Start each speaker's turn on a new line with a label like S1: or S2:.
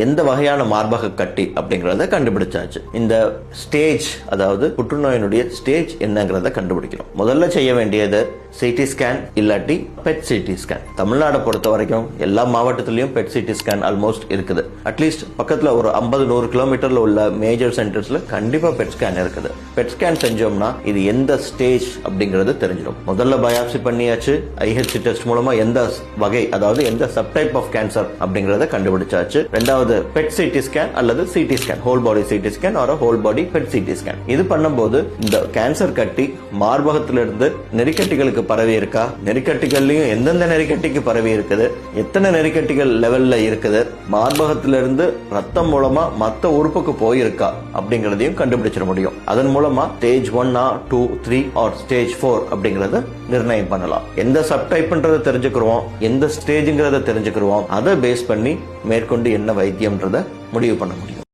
S1: எந்த வகையான மார்பக கட்டி அப்படிங்கறத கண்டுபிடிச்சாச்சு. இந்த ஸ்டேஜ், அதாவது புற்றுநோயினுடைய ஸ்டேஜ் என்னங்கறத கண்டுபிடிக்கணும். முதல்ல செய்ய வேண்டியது சிடி ஸ்கேன் இல்லாட்டி பெட் சிடி ஸ்கேன். தமிழ்நாடு பொறுத்த வரைக்கும் எல்லா மாவட்டத்திலயும் பெட் சிடி ஸ்கேன் ஆல்மோஸ்ட் இருக்குது. அட்லீஸ்ட் பக்கத்துல ஒரு 50-100 கிலோமீட்டர்ல உள்ள மேஜர் சென்டர்ஸ்ல கண்டிப்பா பெட் ஸ்கேன் இருக்குது. பெட் ஸ்கேன் செஞ்சோம்னா இது எந்த ஸ்டேஜ் அப்படிங்கறது தெரிஞ்சிடும். முதல்ல பயாப்சி பண்ணியாச்சு. IHC டெஸ்ட் மூலமா எந்த வகை, அதாவது எந்த சப்டைப் ஆஃப் கேன்சர் அப்படிங்கறத கண்டுபிடிச்சாச்சு. ரெண்டாவது பெட் சிடி ஸ்கேன் அல்லது சிடி ஸ்கேன், ஹோல் பாடி சிடி ஸ்கேன் ஆர் ஹோல் பாடி பெட் சிடி ஸ்கேன். இது பண்ணும்போது இந்த கேன்சர் கட்டி மார்பகத்திலிருந்து நெறிக்கட்டிகளுக்கு பரவி இருக்கா, நெறிக்கட்டிகள்லயும் எந்தெந்த நெறிக்கட்டிக்கு பரவி இருக்குது, எத்தனை நெறிக்கட்டிகள் லெவல்ல இருக்குது, மார்பகத்திலிருந்து ரத்தம் மூலமா மத்த உறுப்புக்கு போயிருக்கா அப்படிங்கறதையும் கண்டுபிடிச்சிட முடியும். அதன் மூலமா ஸ்டேஜ் 1 2 3 ஆர் ஸ்டேஜ் 4 அப்படிங்கறத நிர்ணயம் பண்ணலாம். எந்த சப்டைப்ன்றத தெரிஞ்சுக்கிறோம், எந்த ஸ்டேஜ்ங்கிறத தெரிஞ்சுக்கிறோம், அதை பேஸ் பண்ணி மேற்கொண்டு என்ன வைத்தியம்ன்றத முடிவு பண்ண முடியும்.